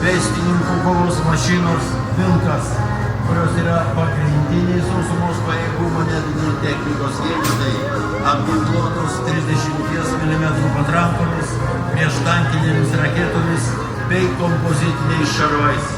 pėstininkų kovos mašinos Vilkas, kurios yra pagrindiniai sausumos pajėgų manevrinės technikos vienetai, apginkluotos 30 mm patrankomis, prieštankinėmis raketomis bei kompozitiniais šarvais.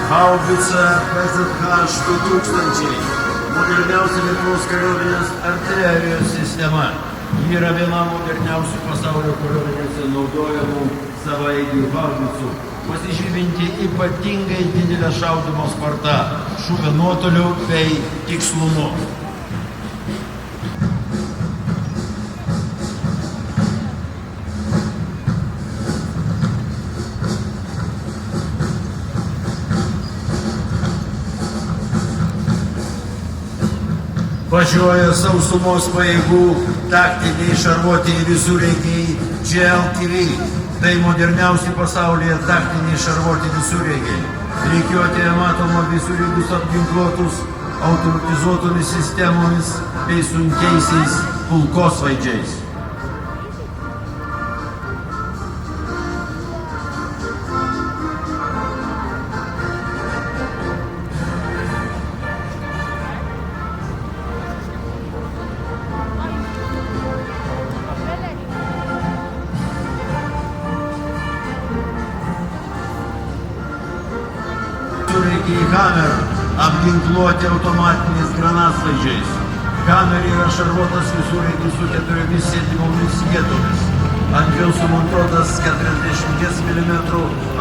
Haubica PZH-2000, moderniausia Lietuvos kariuomenės artilerijos sistema. Ji yra viena moderniausių pasaulio kariuomenėse naudojamų savaeigių haubicų, pasižyminti ypatingai didelę šaudymo spartą, šūvio nuotoliu bei tikslumu. Važiuoja sausumos pajėgų taktiniai šarvuotiniai visureigiai GLTV. Tai moderniausi pasaulyje taktiniai šarvuotiniai visureigiai. Rikiuotėje matoma visureigius apginkluotus automatizuotomis sistemomis bei sunkiaisiais kulkosvaidžiais. Visureigiai Hammer apginkluoti automatiniais granatsvaidžiais. Hammer yra šarvuotas visureigis su 4 sėdimomis vietomis. Ant jo sumontuotas 40 mm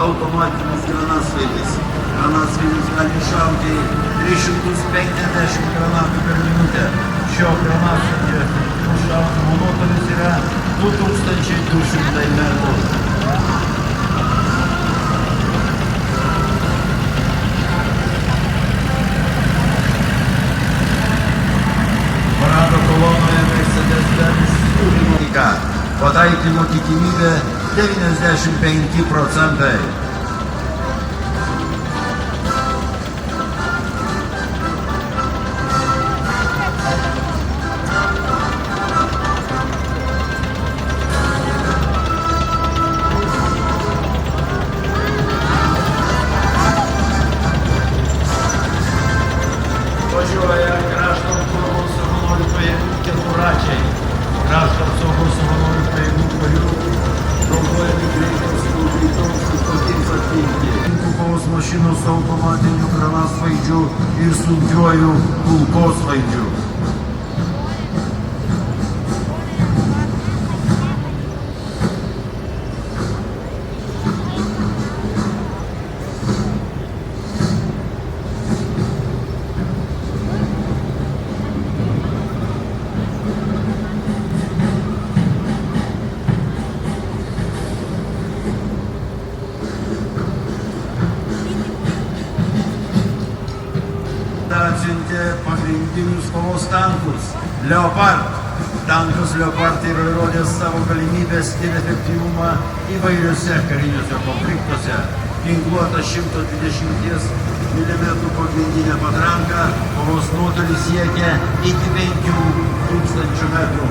automatinis granatsvaidis. Granatsvaidis gali šauti 350 granatų per minutę. Šio granatsvaidžio šaudymo nuotolis yra 2200 metrų. Parado kolonoje Mercedes-Benz Unica pataikymo tikimybė 95%. Važiuoja krašto apsaugos savanorių pajėgų keturračiai. Krašto apsaugos savanorių pajėgų karių naudojami greitoms tokiais apginti. Kovos mašinų su automatiniu granatsvaidžiu ir sunkiuoju kulkosvaidžiu. Atsiuntė pagrindinius kovos tankus Leopard. Tankas Leopard yra įrodęs savo galimybės ir efektyvumą įvairiuose kariniuose konfliktuose. Ginkluota 120 mm pagrindinė patranka, kovos nuotolis siekia iki 5000 metrų.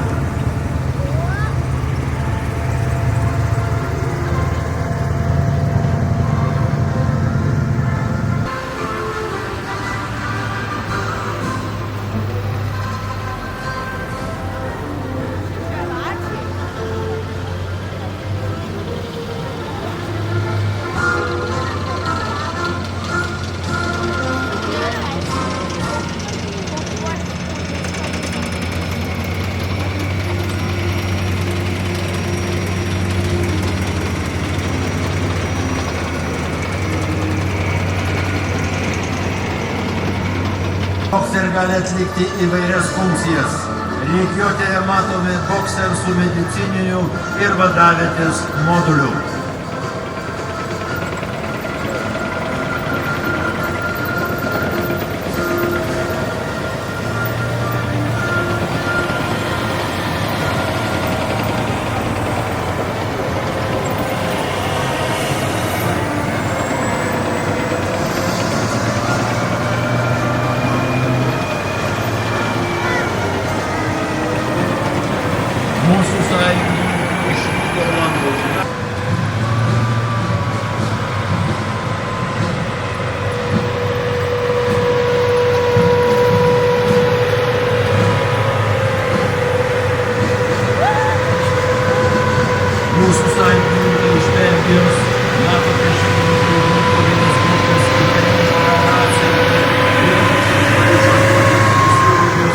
Boxer gali atlikti įvairias funkcijas. Rikiuotėje matomi Boxer su medicininiu ir vadavietės moduliu. Mūsų sąjungininkų iš Niderlandų. Mūsų sąjungininkai iš Belgijos, NATO priešakinių pajėgų kovinės grupės įkarinis operacija ir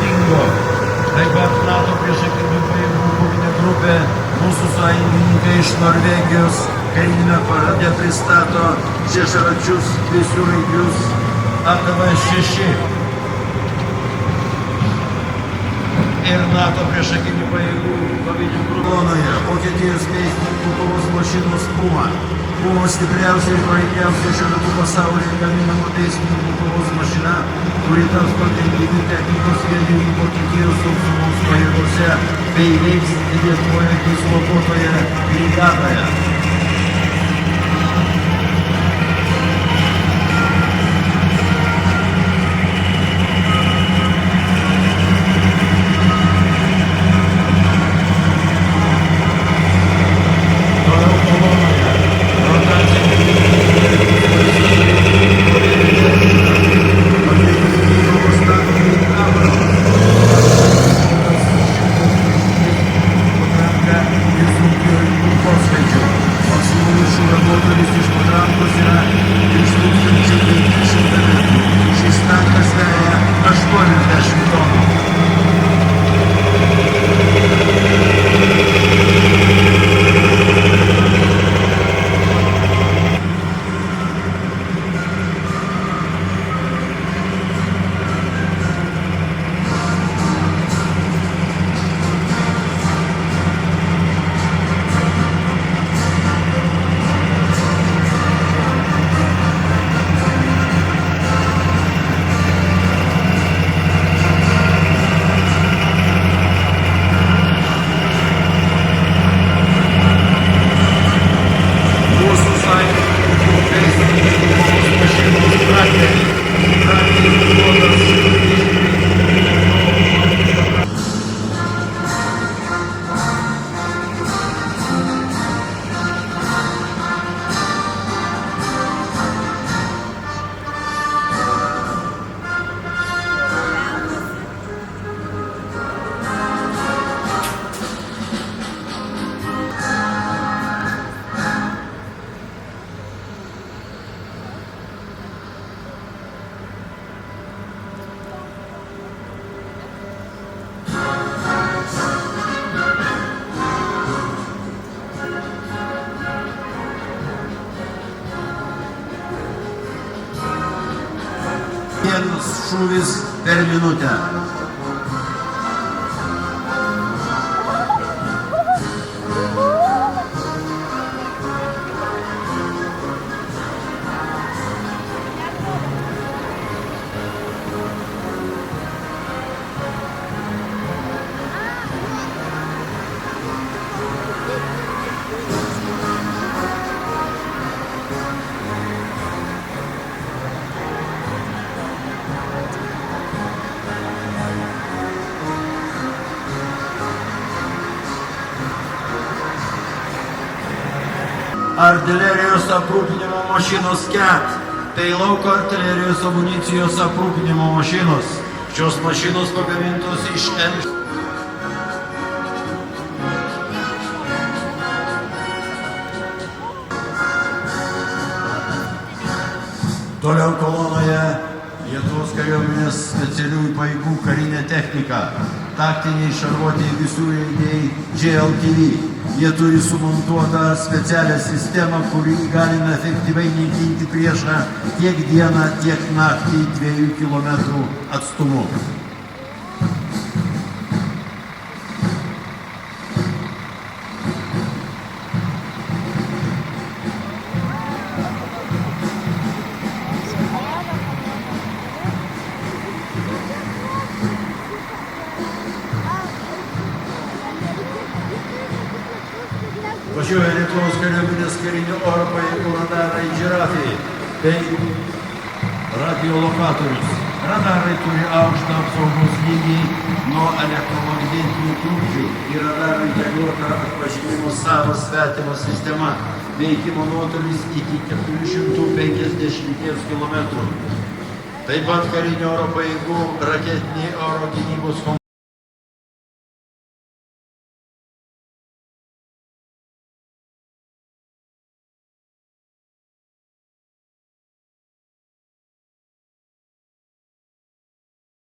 dingo. Taip pat NATO priešakinių pajėgų kovinė grupė, mūsų sąjungininkai iš Norvegijos karinėme parade pristato šešiaračius visureigius ATV-6. Ir NATO priešakinių pajėgų kovinių grupė. Vokietijos pėstininkų kovos mašinos Puma. Buvo stipriausia ir pajėgiausia šiuo metu pasaulyje gaminama pėstininkų kovos mašina, kuri taps pagrindiniu technikos vieniju Vokietijos sausumos pajėgose bei veiks Lietuvoje dislokuotoje brigadoje. Posveidžių. šūvis per minutę. Artilerijos aprūpinimo mašinos KET, tai lauko artilerijos amunicijos aprūpinimo mašinos. Šios mašinos pagamintos iš M. Toliau kolonoje Lietuvos kariuomenės specialiųjų pajėgų karinė technika, taktiniai šarvuotiniai visureigiai JLTV. Jie turi sumontuotą specialią sistemą, kuri įgalina efektyviai naikinti priešą tiek dieną, tiek naktį 2 kilometrų atstumu. Važiuoja Lietuvos kariuomenės karinių oro pajėgų radarai Žirafė bei radiolokatorius. Radarai turi aukštą apsaugos lygį nuo elektromagnetinių trukdžių. Į radarą integruota atpažinimo savo svetimo sistema. Veikimo nuotolis iki 450 km. Taip pat karinių oro pajėgų raketiniai oro gynybos komplektai.